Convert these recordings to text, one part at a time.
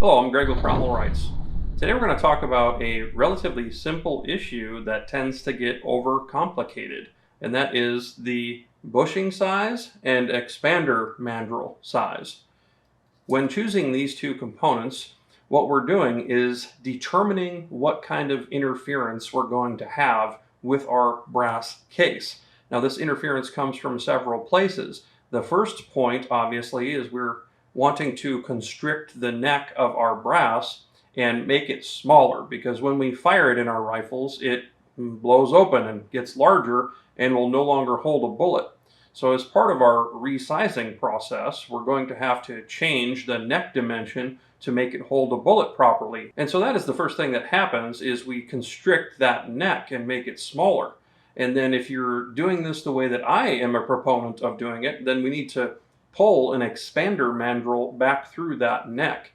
Hello, I'm Greg with Primal Rights. Today we're going to talk about a relatively simple issue that tends to get overcomplicated, and that is the bushing size and expander mandrel size. When choosing these two components, what we're doing is determining what kind of interference we're going to have with our brass case. Now, this interference comes from several places. The first point, obviously, is we're wanting to constrict the neck of our brass and make it smaller, because when we fire it in our rifles, it blows open and gets larger and will no longer hold a bullet. So as part of our resizing process, we're going to have to change the neck dimension to make it hold a bullet properly. And so that is the first thing that happens, is we constrict that neck and make it smaller. And then if you're doing this the way that I am a proponent of doing it, then we need to pull an expander mandrel back through that neck.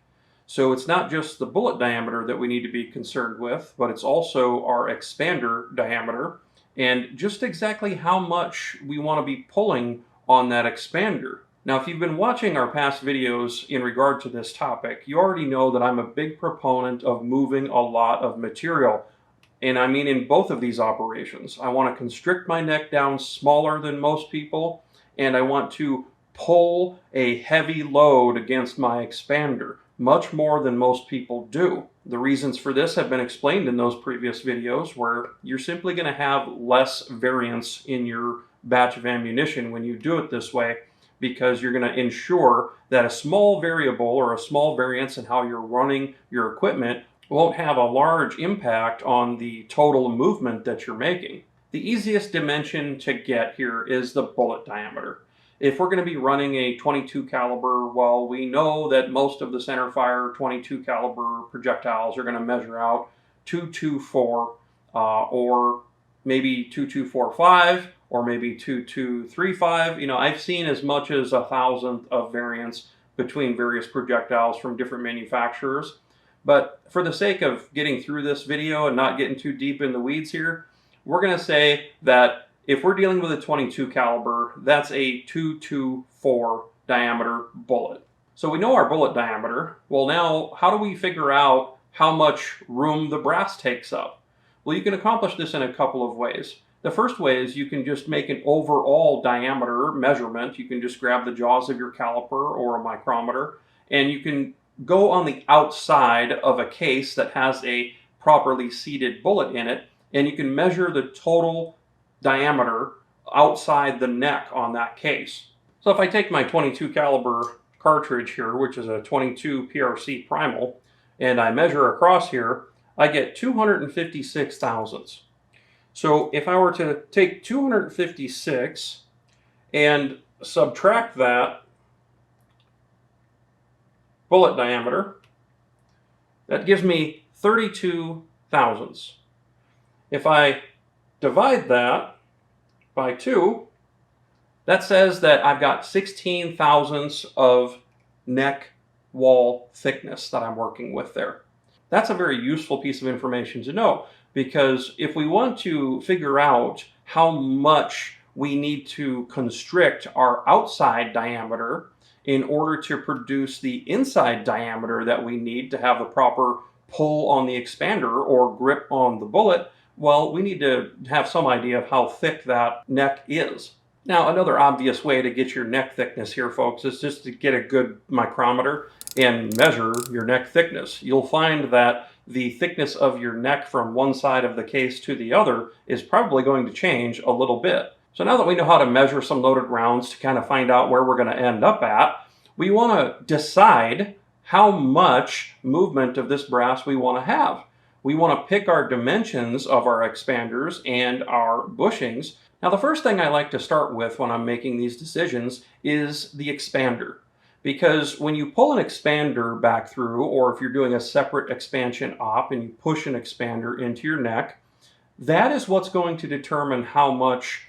So it's not just the bullet diameter that we need to be concerned with, but it's also our expander diameter and just exactly how much we want to be pulling on that expander. Now, if you've been watching our past videos in regard to this topic, you already know that I'm a big proponent of moving a lot of material. And I mean in both of these operations. I want to constrict my neck down smaller than most people, and I want to pull a heavy load against my expander, much more than most people do. The reasons for this have been explained in those previous videos, where you're simply going to have less variance in your batch of ammunition when you do it this way, because you're going to ensure that a small variable or a small variance in how you're running your equipment won't have a large impact on the total movement that you're making. The easiest dimension to get here is the bullet diameter. If we're going to be running a 22 caliber, well, we know that most of the centerfire 22 caliber projectiles are going to measure out 224 or maybe 2245 or maybe 2235. You know, I've seen as much as 1,000th of variance between various projectiles from different manufacturers. But for the sake of getting through this video and not getting too deep in the weeds here, we're going to say that if we're dealing with a 22 caliber, that's a 224 diameter bullet. So we know our bullet diameter. Well, now how do we figure out how much room the brass takes up? Well, you can accomplish this in a couple of ways. The first way is you can just make an overall diameter measurement. You can just grab the jaws of your caliper or a micrometer, and you can go on the outside of a case that has a properly seated bullet in it, and you can measure the total diameter outside the neck on that case. So if I take my 22 caliber cartridge here, which is a 22 PRC primal, and I measure across here, I get 256 thousandths. So if I were to take 256 and subtract that bullet diameter, that gives me 32 thousandths. If I divide that by 2, that says that I've got 16 thousandths of neck wall thickness that I'm working with there. That's a very useful piece of information to know, because if we want to figure out how much we need to constrict our outside diameter in order to produce the inside diameter that we need to have the proper pull on the expander or grip on the bullet, well, we need to have some idea of how thick that neck is. Now, another obvious way to get your neck thickness here, folks, is just to get a good micrometer and measure your neck thickness. You'll find that the thickness of your neck from one side of the case to the other is probably going to change a little bit. So now that we know how to measure some loaded rounds to kind of find out where we're going to end up at, we want to decide how much movement of this brass we want to have. We want to pick our dimensions of our expanders and our bushings. Now, the first thing I like to start with when I'm making these decisions is the expander. Because when you pull an expander back through, or if you're doing a separate expansion op and you push an expander into your neck, that is what's going to determine how much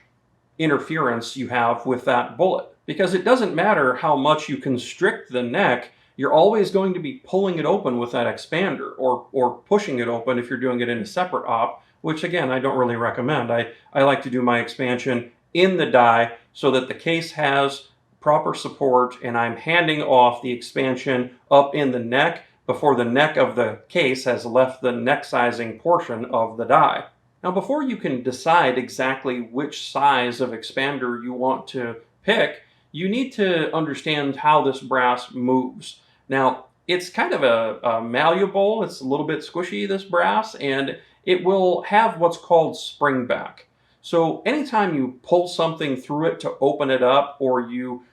interference you have with that bullet. Because it doesn't matter how much you constrict the neck, you're always going to be pulling it open with that expander, or pushing it open if you're doing it in a separate op, which again, I don't really recommend. I like to do my expansion in the die so that the case has proper support and I'm handing off the expansion up in the neck before the neck of the case has left the neck sizing portion of the die. Now, before you can decide exactly which size of expander you want to pick, you need to understand how this brass moves. Now, it's kind of a malleable, it's a little bit squishy, this brass, and it will have what's called spring back. So anytime you pull something through it to open it up, or you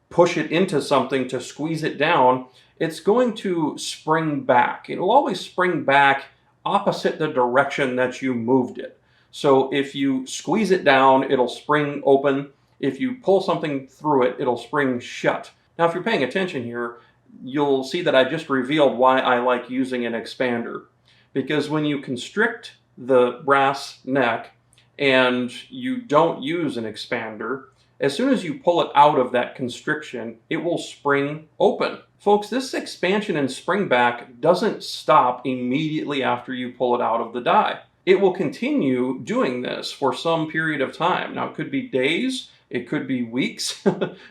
push it into something to squeeze it down, it's going to spring back. It'll always spring back opposite the direction that you moved it. So if you squeeze it down, it'll spring open. If you pull something through it, it'll spring shut. Now, if you're paying attention here, you'll see that I just revealed why I like using an expander. Because when you constrict the brass neck and you don't use an expander, as soon as you pull it out of that constriction, it will spring open. Folks, this expansion and spring back doesn't stop immediately after you pull it out of the die. It will continue doing this for some period of time. Now, it could be days, it could be weeks,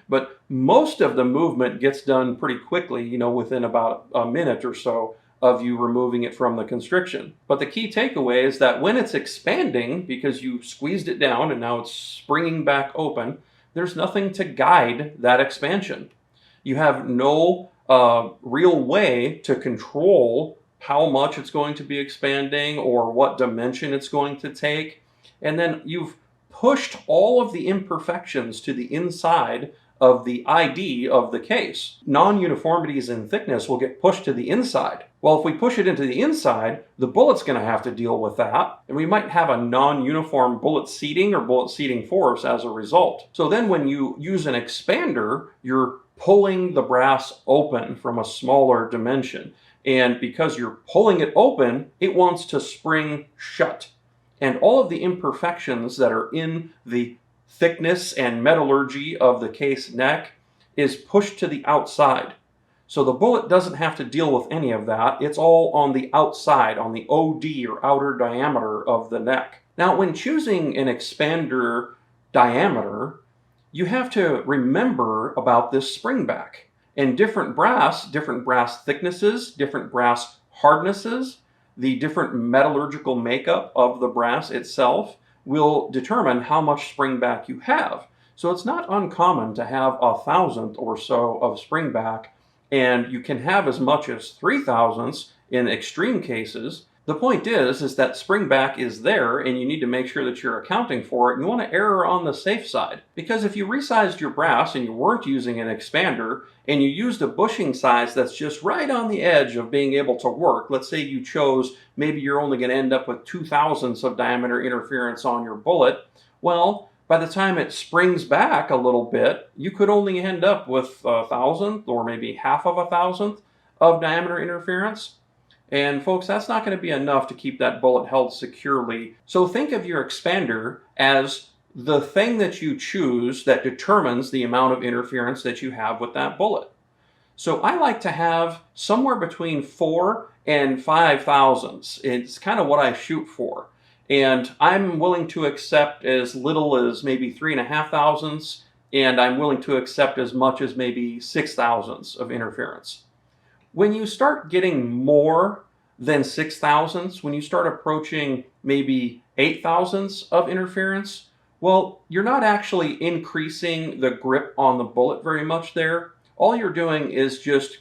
but most of the movement gets done pretty quickly, within about a minute or so of you removing it from the constriction. But the key takeaway is that when it's expanding, because you squeezed it down and now it's springing back open, there's nothing to guide that expansion. You have no real way to control how much it's going to be expanding or what dimension it's going to take. And then you've pushed all of the imperfections to the inside of the ID of the case. Non-uniformities in thickness will get pushed to the inside. Well, if we push it into the inside, the bullet's going to have to deal with that, and we might have a non-uniform bullet seating or bullet seating force as a result. So then when you use an expander, you're pulling the brass open from a smaller dimension. And because you're pulling it open, it wants to spring shut. And all of the imperfections that are in the thickness and metallurgy of the case neck is pushed to the outside. So the bullet doesn't have to deal with any of that. It's all on the outside, on the OD or outer diameter of the neck. Now, when choosing an expander diameter, you have to remember about this spring back. And different brass thicknesses, different brass hardnesses, the different metallurgical makeup of the brass itself will determine how much spring back you have. So it's not uncommon to have 1,000th or so of spring back, and you can have as much as 3,000ths in extreme cases. The point is that spring back is there, and you need to make sure that you're accounting for it, and you want to err on the safe side. Because if you resized your brass and you weren't using an expander, and you used a bushing size that's just right on the edge of being able to work, let's say you chose, maybe you're only going to end up with 2,000ths of diameter interference on your bullet, well, by the time it springs back a little bit, you could only end up with 1,000th or maybe half of 1,000th of diameter interference. And folks, that's not going to be enough to keep that bullet held securely. So think of your expander as the thing that you choose that determines the amount of interference that you have with that bullet. So I like to have somewhere between 4 and 5,000ths. It's kind of what I shoot for. And I'm willing to accept as little as maybe 3,500ths, and I'm willing to accept as much as maybe 6,000ths of interference. When you start getting more than 6,000ths, when you start approaching maybe 8,000ths of interference, well, you're not actually increasing the grip on the bullet very much there. All you're doing is just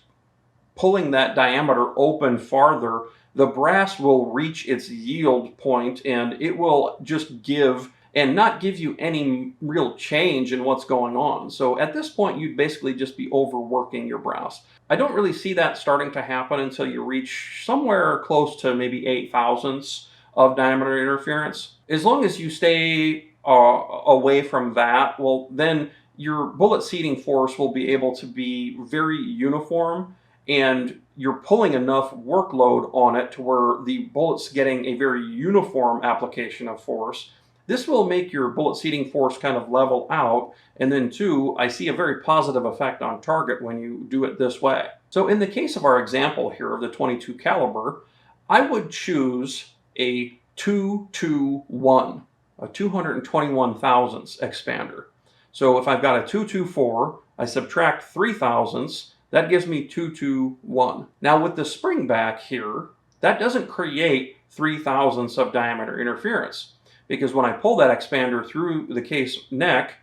pulling that diameter open farther. The brass will reach its yield point, and it will just give and not give you any real change in what's going on. So at this point, you'd basically just be overworking your brass. I don't really see that starting to happen until you reach somewhere close to maybe 8,000ths of diameter interference. As long as you stay away from that, well, then your bullet seating force will be able to be very uniform, and you're pulling enough workload on it to where the bullet's getting a very uniform application of force. This will make your bullet seating force kind of level out, and then two, I see a very positive effect on target when you do it this way. So in the case of our example here of the .22 caliber, I would choose a 221, a 221 thousandths expander. So if I've got a 224, I subtract 3 thousandths, That gives me 221. Now with the spring back here, that doesn't create 3 thousandths of diameter interference, because when I pull that expander through the case neck,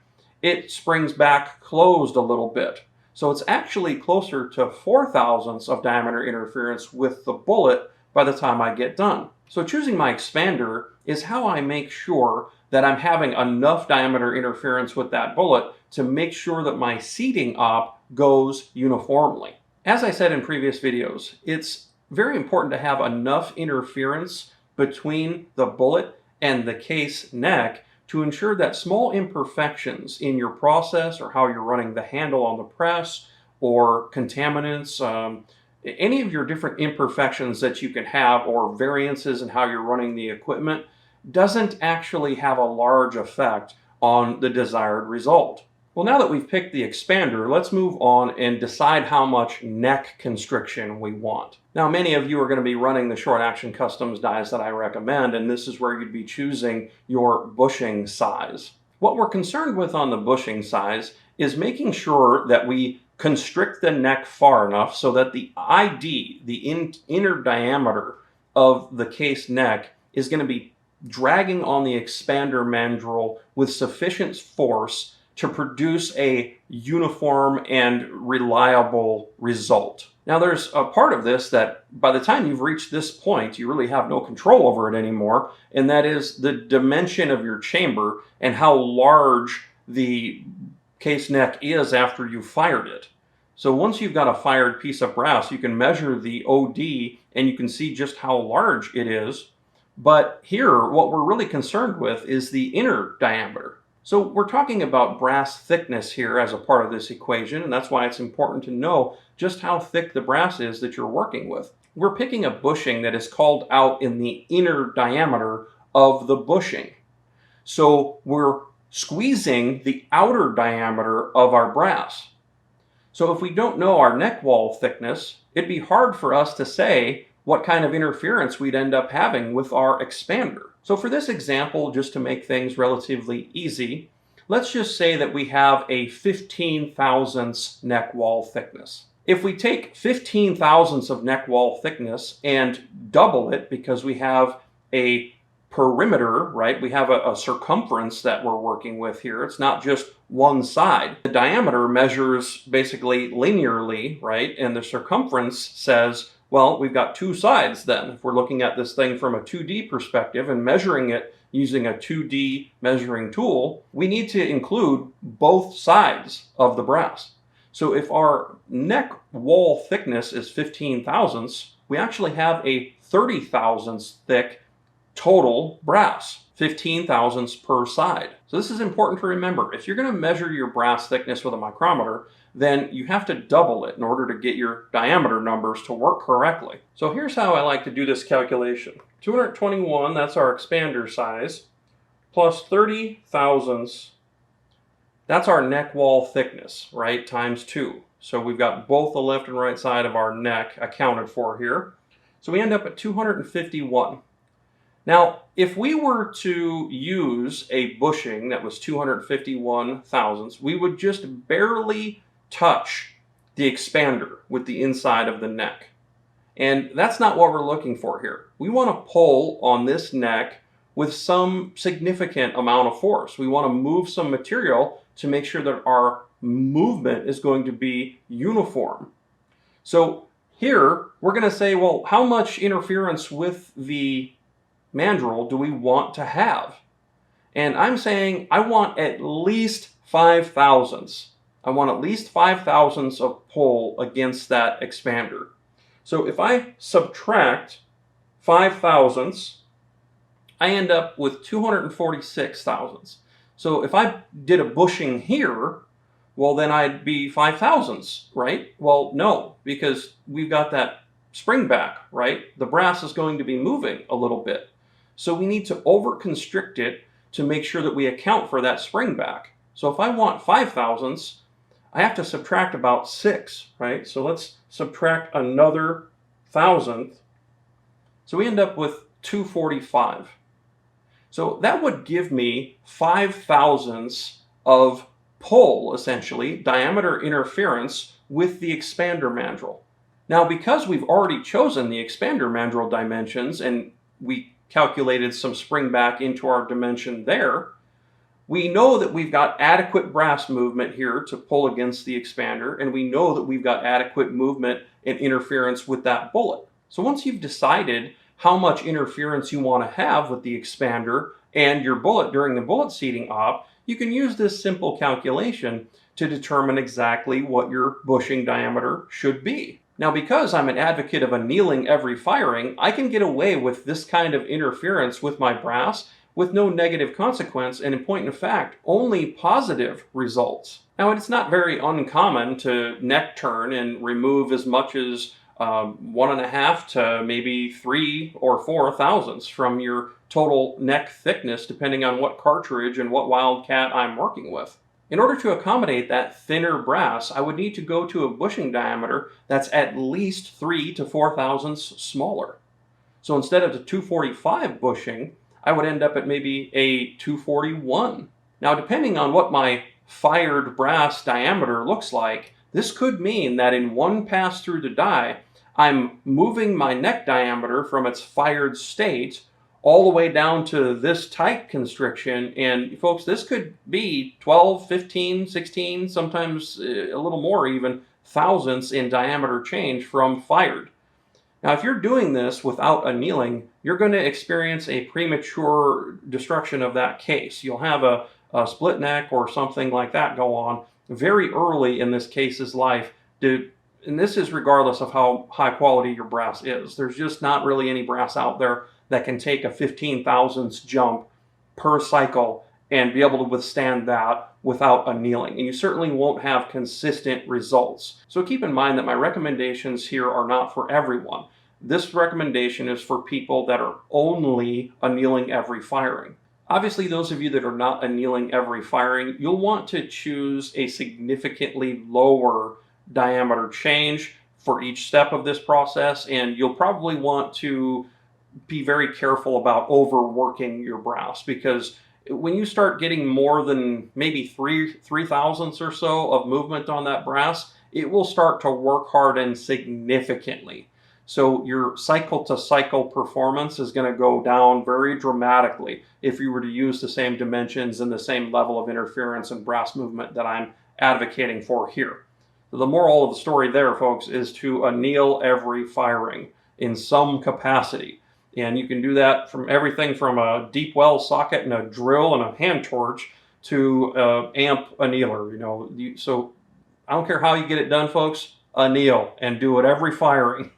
it springs back closed a little bit. So it's actually closer to 4 thousandths of diameter interference with the bullet by the time I get done. So choosing my expander is how I make sure that I'm having enough diameter interference with that bullet to make sure that my seating op goes uniformly. As I said in previous videos, it's very important to have enough interference between the bullet and the case neck to ensure that small imperfections in your process or how you're running the handle on the press or contaminants, any of your different imperfections that you can have or variances in how you're running the equipment doesn't actually have a large effect on the desired result. Well, now that we've picked the expander, let's move on and decide how much neck constriction we want. Now, many of you are going to be running the Short Action Customs dies that I recommend, and this is where you'd be choosing your bushing size. What we're concerned with on the bushing size is making sure that we constrict the neck far enough so that the ID, the inner diameter of the case neck, is going to be dragging on the expander mandrel with sufficient force to produce a uniform and reliable result. Now there's a part of this that by the time you've reached this point, you really have no control over it anymore, and that is the dimension of your chamber and how large the case neck is after you've fired it. So once you've got a fired piece of brass, you can measure the OD and you can see just how large it is. But here, what we're really concerned with is the inner diameter. So we're talking about brass thickness here as a part of this equation, and that's why it's important to know just how thick the brass is that you're working with. We're picking a bushing that is called out in the inner diameter of the bushing. So we're squeezing the outer diameter of our brass. So if we don't know our neck wall thickness, it'd be hard for us to say what kind of interference we'd end up having with our expander. So for this example, just to make things relatively easy, let's just say that we have a 15 thousandths neck wall thickness. If we take 15 thousandths of neck wall thickness and double it, because we have a perimeter, right? We have a circumference that we're working with here. It's not just one side. The diameter measures basically linearly, right? And the circumference says, well, we've got two sides then. If we're looking at this thing from a 2D perspective and measuring it using a 2D measuring tool, we need to include both sides of the brass. So if our neck wall thickness is 15 thousandths, we actually have a 30 thousandths thick total brass, 15 thousandths per side. So this is important to remember. If you're going to measure your brass thickness with a micrometer, then you have to double it in order to get your diameter numbers to work correctly. So here's how I like to do this calculation. 221, that's our expander size, plus 30 thousandths, that's our neck wall thickness, right, times 2. So we've got both the left and right side of our neck accounted for here. So we end up at 251. Now, if we were to use a bushing that was 251 thousandths, we would just barely touch the expander with the inside of the neck. And that's not what we're looking for here. We want to pull on this neck with some significant amount of force. We want to move some material to make sure that our movement is going to be uniform. So here, we're going to say, well, how much interference with the mandrel do we want to have? And I'm saying I want at least 5 thousandths. I want at least 5 thousandths of pull against that expander. So if I subtract 5 thousandths, I end up with 246 thousandths. So if I did a bushing here, well, then I'd be 5 thousandths, right? Well, no, because we've got that spring back, right? The brass is going to be moving a little bit. So we need to over-constrict it to make sure that we account for that spring back. So if I want 5 thousandths, I have to subtract about 6, right? So let's subtract another thousandth. So we end up with 245. So that would give me 5 thousandths of pull, essentially, diameter interference with the expander mandrel. Now, because we've already chosen the expander mandrel dimensions and we calculated some spring back into our dimension there, we know that we've got adequate brass movement here to pull against the expander, and we know that we've got adequate movement and interference with that bullet. So once you've decided how much interference you want to have with the expander and your bullet during the bullet seating op, you can use this simple calculation to determine exactly what your bushing diameter should be. Now, because I'm an advocate of annealing every firing, I can get away with this kind of interference with my brass with no negative consequence, and in point of fact, only positive results. Now, it's not very uncommon to neck turn and remove as much as 1.5 to maybe 3 or 4 thousandths from your total neck thickness, depending on what cartridge and what wildcat I'm working with. In order to accommodate that thinner brass, I would need to go to a bushing diameter that's at least 3 to 4 thousandths smaller. So instead of the 245 bushing, I would end up at maybe a 241. Now, depending on what my fired brass diameter looks like, this could mean that in one pass through the die, I'm moving my neck diameter from its fired state all the way down to this tight constriction. And folks, this could be 12, 15, 16, sometimes a little more even, thousandths in diameter change from fired. Now, if you're doing this without annealing, you're going to experience a premature destruction of that case. You'll have a split neck or something like that go on very early in this case's life. And this is regardless of how high quality your brass is. There's just not really any brass out there that can take a 15 thousandths jump per cycle and be able to withstand that without annealing. And you certainly won't have consistent results. So keep in mind that my recommendations here are not for everyone. This recommendation is for people that are only annealing every firing. Obviously, those of you that are not annealing every firing, you'll want to choose a significantly lower diameter change for each step of this process, and you'll probably want to be very careful about overworking your brass, because when you start getting more than maybe 3 thousandths or so of movement on that brass, it will start to work harden significantly. So your cycle to cycle performance is going to go down very dramatically if you were to use the same dimensions and the same level of interference and brass movement that I'm advocating for here. The moral of the story there, folks, is to anneal every firing in some capacity. And you can do that from everything from a deep well socket and a drill and a hand torch to amp annealer. So I don't care how you get it done, folks, anneal and do it every firing.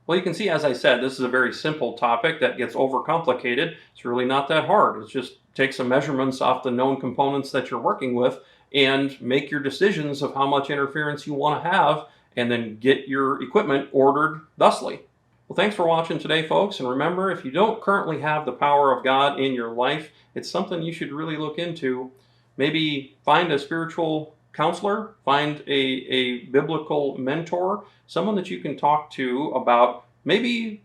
Well, you can see, as I said, this is a very simple topic that gets overcomplicated. It's really not that hard. It's just take some measurements off the known components that you're working with and make your decisions of how much interference you want to have, and then get your equipment ordered thusly. Well, thanks for watching today, folks. And remember, if you don't currently have the power of God in your life, it's something you should really look into. Maybe find a spiritual counselor, find a biblical mentor, someone that you can talk to about maybe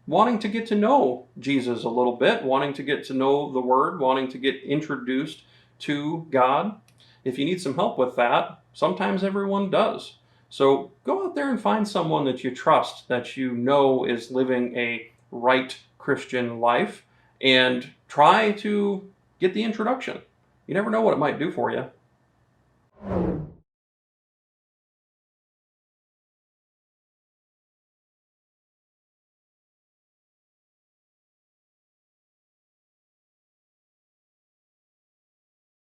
wanting to get to know Jesus a little bit, wanting to get to know the Word, wanting to get introduced to God. If you need some help with that, sometimes everyone does. So go out there and find someone that you trust, that you know is living a right Christian life, and try to get the introduction. You never know what it might do for you.